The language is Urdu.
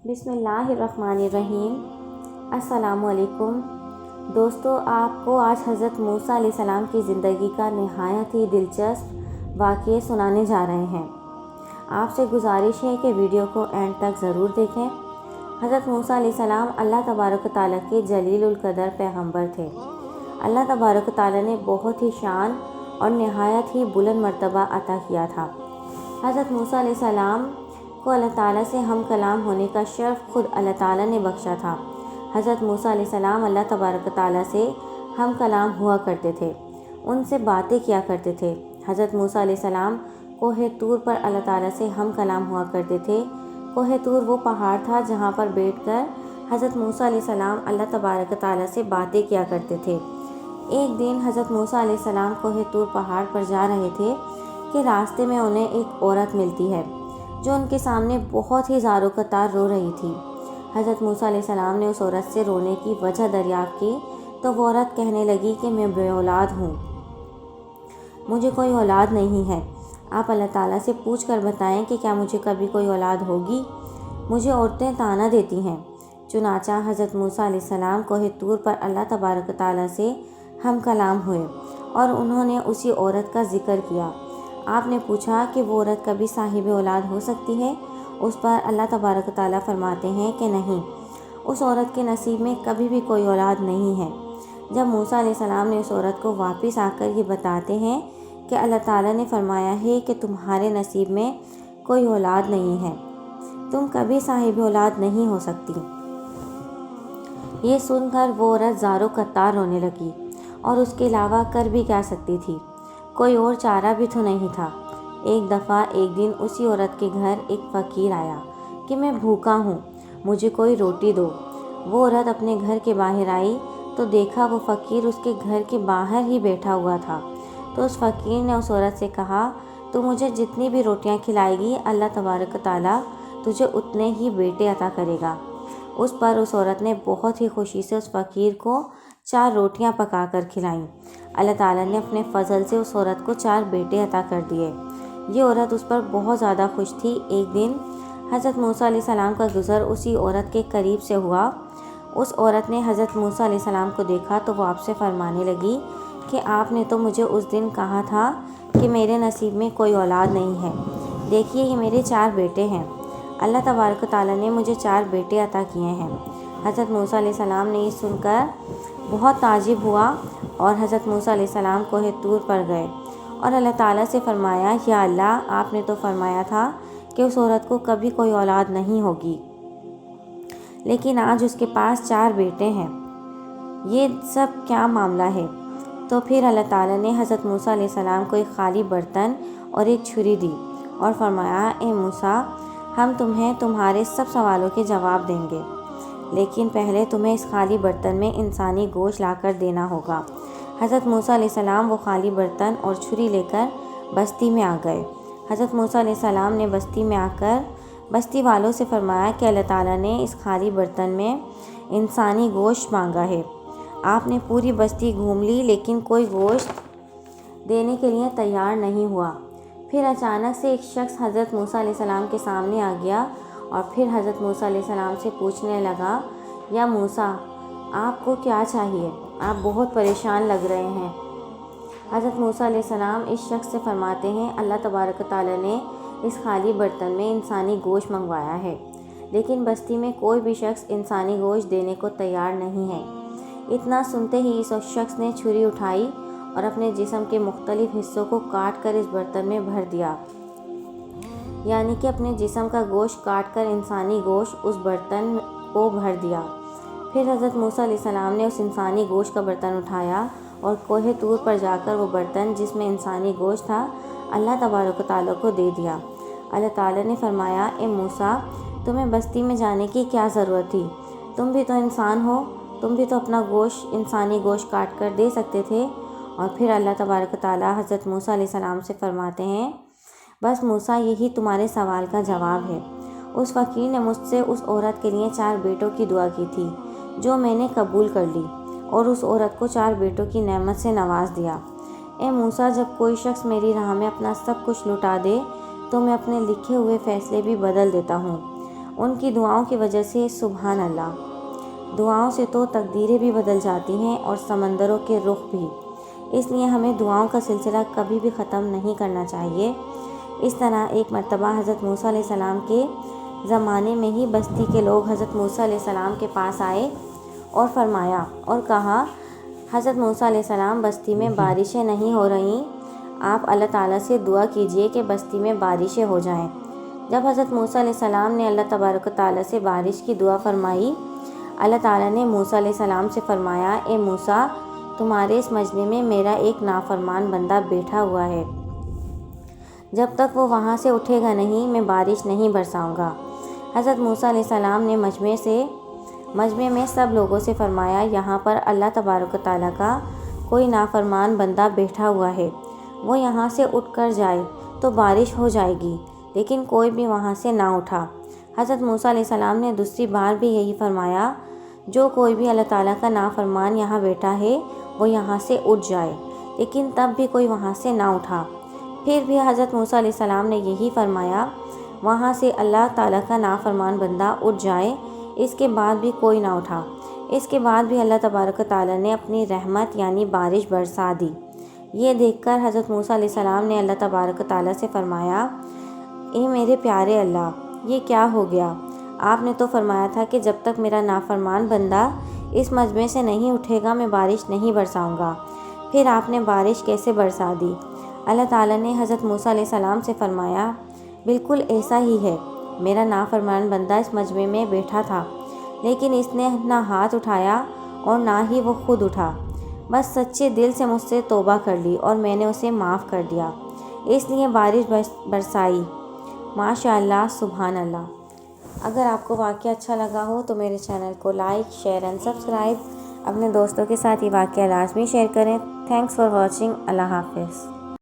بسم اللہ الرحمن الرحیم۔ السلام علیکم دوستو، آپ کو آج حضرت موسیٰ علیہ السلام کی زندگی کا نہایت ہی دلچسپ واقعے سنانے جا رہے ہیں۔ آپ سے گزارش ہے کہ ویڈیو کو اینڈ تک ضرور دیکھیں۔ حضرت موسیٰ علیہ السلام اللہ تبارک و تعالیٰ کے جلیل القدر پیغمبر تھے۔ اللہ تبارک و تعالیٰ نے بہت ہی شان اور نہایت ہی بلند مرتبہ عطا کیا تھا۔ حضرت موسیٰ علیہ السلام کو اللہ تعالیٰ سے ہم کلام ہونے کا شرف خود اللہ تعالیٰ نے بخشا تھا۔ حضرت موسیٰ علیہ السلام اللہ تبارک و تعالیٰ سے ہم کلام ہوا کرتے تھے، ان سے باتیں کیا کرتے تھے۔ حضرت موسیٰ علیہ السلام کوہ طور پر اللہ تعالیٰ سے ہم کلام ہوا کرتے تھے۔ کوہ طور وہ پہاڑ تھا جہاں پر بیٹھ کر حضرت موسیٰ علیہ السلام اللہ تبارک و تعالیٰ سے باتیں کیا کرتے تھے۔ ایک دن حضرت موسیٰ علیہ السلام کوہ طور پہاڑ پر جا رہے تھے کہ راستے میں انہیں ایک عورت ملتی ہے جو ان کے سامنے بہت ہی زار و قطار رو رہی تھی۔ حضرت موسیٰ علیہ السلام نے اس عورت سے رونے کی وجہ دریافت کی تو وہ عورت کہنے لگی کہ میں بے اولاد ہوں، مجھے کوئی اولاد نہیں ہے۔ آپ اللہ تعالیٰ سے پوچھ کر بتائیں کہ کیا مجھے کبھی کوئی اولاد ہوگی؟ مجھے عورتیں طعنہ دیتی ہیں۔ چنانچہ حضرت موسیٰ علیہ السلام کوہ طور پر اللہ تبارک و تعالیٰ سے ہم کلام ہوئے اور انہوں نے اسی عورت کا ذکر کیا۔ آپ نے پوچھا کہ وہ عورت کبھی صاحب اولاد ہو سکتی ہے؟ اس پر اللہ تبارک و تعالیٰ فرماتے ہیں کہ نہیں، اس عورت کے نصیب میں کبھی بھی کوئی اولاد نہیں ہے۔ جب موسیٰ علیہ السلام نے اس عورت کو واپس آ کر یہ بتاتے ہیں کہ اللہ تعالیٰ نے فرمایا ہے کہ تمہارے نصیب میں کوئی اولاد نہیں ہے، تم کبھی صاحب اولاد نہیں ہو سکتی۔ یہ سن کر وہ عورت زار و قطار رونے لگی اور اس کے علاوہ کر بھی کیا سکتی تھی، کوئی اور چارہ بھی تو نہیں تھا۔ ایک دفعہ ایک دن اسی عورت کے گھر ایک فقیر آیا کہ میں بھوکا ہوں، مجھے کوئی روٹی دو۔ وہ عورت اپنے گھر کے باہر آئی تو دیکھا وہ فقیر اس کے گھر کے باہر ہی بیٹھا ہوا تھا۔ تو اس فقیر نے اس عورت سے کہا، تو مجھے جتنی بھی روٹیاں کھلائے گی اللہ تبارک و تعالیٰ تجھے اتنے ہی بیٹے عطا کرے گا۔ اس پر اس عورت نے بہت ہی خوشی سے اس فقیر کو 4 روٹیاں پکا کر کھلائیں۔ اللہ تعالیٰ نے اپنے فضل سے اس عورت کو 4 بیٹے عطا کر دیے۔ یہ عورت اس پر بہت زیادہ خوش تھی۔ ایک دن حضرت موسیٰ علیہ السلام کا گزر اسی عورت کے قریب سے ہوا۔ اس عورت نے حضرت موسیٰ علیہ السلام کو دیکھا تو وہ آپ سے فرمانے لگی کہ آپ نے تو مجھے اس دن کہا تھا کہ میرے نصیب میں کوئی اولاد نہیں ہے، دیکھیے یہ میرے 4 بیٹے ہیں، اللہ تبارک و تعالیٰ نے مجھے 4 بیٹے عطا کیے ہیں۔ حضرت موسیٰ علیہ السلام نے یہ سن کر بہت تعجب ہوا اور حضرت موسیٰ علیہ السلام کوہ طور پر گئے اور اللہ تعالیٰ سے فرمایا، یا اللہ، آپ نے تو فرمایا تھا کہ اس عورت کو کبھی کوئی اولاد نہیں ہوگی، لیکن آج اس کے پاس 4 بیٹے ہیں، یہ سب کیا معاملہ ہے؟ تو پھر اللہ تعالیٰ نے حضرت موسیٰ علیہ السلام کو ایک خالی برتن اور ایک چھری دی اور فرمایا، اے موسیٰ، ہم تمہیں تمہارے سب سوالوں کے جواب دیں گے، لیکن پہلے تمہیں اس خالی برتن میں انسانی گوشت لا کر دینا ہوگا۔ حضرت موسیٰ علیہ السلام وہ خالی برتن اور چھری لے کر بستی میں آ گئے۔ حضرت موسیٰ علیہ السلام نے بستی میں آ کر بستی والوں سے فرمایا کہ اللہ تعالیٰ نے اس خالی برتن میں انسانی گوشت مانگا ہے۔ آپ نے پوری بستی گھوم لی لیکن کوئی گوشت دینے کے لیے تیار نہیں ہوا۔ پھر اچانک سے ایک شخص حضرت موسیٰ علیہ السلام کے سامنے آ گیا اور پھر حضرت موسیٰ علیہ السلام سے پوچھنے لگا، یا موسیٰ، آپ کو کیا چاہیے؟ آپ بہت پریشان لگ رہے ہیں۔ حضرت موسیٰ علیہ السلام اس شخص سے فرماتے ہیں، اللہ تبارک و تعالیٰ نے اس خالی برتن میں انسانی گوشت منگوایا ہے، لیکن بستی میں کوئی بھی شخص انسانی گوشت دینے کو تیار نہیں ہے۔ اتنا سنتے ہی اس شخص نے چھری اٹھائی اور اپنے جسم کے مختلف حصوں کو کاٹ کر اس برتن میں بھر دیا، یعنی کہ اپنے جسم کا گوشت کاٹ کر انسانی گوشت اس برتن کو بھر دیا۔ پھر حضرت موسیٰ علیہ السلام نے اس انسانی گوشت کا برتن اٹھایا اور کوہ طور پر جا کر وہ برتن جس میں انسانی گوشت تھا اللہ تبارک و تعالیٰ کو دے دیا۔ اللہ تعالیٰ نے فرمایا، اے موسیٰ، تمہیں بستی میں جانے کی کیا ضرورت تھی؟ تم بھی تو انسان ہو، تم بھی تو اپنا گوشت انسانی گوشت کاٹ کر دے سکتے تھے۔ اور پھر اللہ تبارک و تعالیٰ حضرت موسیٰ علیہ السلام سے فرماتے ہیں، بس موسیٰ، یہی تمہارے سوال کا جواب ہے۔ اس فقیر نے مجھ سے اس عورت کے لیے 4 بیٹوں کی دعا کی تھی جو میں نے قبول کر لی اور اس عورت کو 4 بیٹوں کی نعمت سے نواز دیا۔ اے موسیٰ، جب کوئی شخص میری راہ میں اپنا سب کچھ لٹا دے تو میں اپنے لکھے ہوئے فیصلے بھی بدل دیتا ہوں ان کی دعاؤں کی وجہ سے سبحان اللہ، دعاؤں سے تو تقدیریں بھی بدل جاتی ہیں اور سمندروں کے رخ بھی۔ اس لیے ہمیں دعاؤں کا سلسلہ کبھی بھی ختم نہیں کرنا چاہیے۔ اس طرح ایک مرتبہ حضرت موسیٰ علیہ السلام کے زمانے میں ہی بستی کے لوگ حضرت موسیٰ علیہ السلام کے پاس آئے اور فرمایا اور کہا، حضرت موسیٰ علیہ السلام، بستی میں بارشیں نہیں ہو رہیں، آپ اللہ تعالیٰ سے دعا کیجئے کہ بستی میں بارشیں ہو جائیں۔ جب حضرت موسیٰ علیہ السلام نے اللہ تبارک و تعالیٰ سے بارش کی دعا فرمائی، اللہ تعالیٰ نے موسیٰ علیہ السلام سے فرمایا، اے موسیٰ، تمہارے اس مجمع میں میرا ایک نافرمان بندہ بیٹھا ہوا ہے، جب تک وہ وہاں سے اٹھے گا نہیں میں بارش نہیں برساؤں گا۔ حضرت موسیٰ علیہ السلام نے مجمع میں سب لوگوں سے فرمایا، یہاں پر اللہ تبارک و تعالیٰ کا کوئی نافرمان بندہ بیٹھا ہوا ہے، وہ یہاں سے اٹھ کر جائے تو بارش ہو جائے گی، لیکن کوئی بھی وہاں سے نہ اٹھا۔ حضرت موسیٰ علیہ السلام نے دوسری بار بھی یہی فرمایا، جو کوئی بھی اللہ تعالیٰ کا نافرمان یہاں بیٹھا ہے وہ یہاں سے اٹھ جائے، لیکن تب بھی کوئی وہاں سے نہ اٹھا۔ پھر بھی حضرت موسیٰ علیہ السلام نے یہی فرمایا، وہاں سے اللہ تعالیٰ کا نافرمان بندہ اٹھ جائے، اس کے بعد بھی کوئی نہ اٹھا۔ اس کے بعد بھی اللہ تبارک و تعالیٰ نے اپنی رحمت یعنی بارش برسا دی۔ یہ دیکھ کر حضرت موسیٰ علیہ السلام نے اللہ تبارک و تعالیٰ سے فرمایا، اے میرے پیارے اللہ، یہ کیا ہو گیا؟ آپ نے تو فرمایا تھا کہ جب تک میرا نافرمان بندہ اس مجمع سے نہیں اٹھے گا میں بارش نہیں برساؤں گا، پھر آپ نے بارش کیسے برسا دی؟ اللہ تعالیٰ نے حضرت موسیٰ علیہ السلام سے فرمایا، بالکل ایسا ہی ہے، میرا نافرمان بندہ اس مجمع میں بیٹھا تھا، لیکن اس نے نہ ہاتھ اٹھایا اور نہ ہی وہ خود اٹھا، بس سچے دل سے مجھ سے توبہ کر لی اور میں نے اسے معاف کر دیا، اس لیے بارش برسائی۔ ماشاء اللہ، سبحان اللہ۔ اگر آپ کو واقعہ اچھا لگا ہو تو میرے چینل کو لائک، شیئر اینڈ سبسکرائب، اپنے دوستوں کے ساتھ یہ واقعہ لازمی شیئر کریں۔ Thanks for watching. اللہ حافظ۔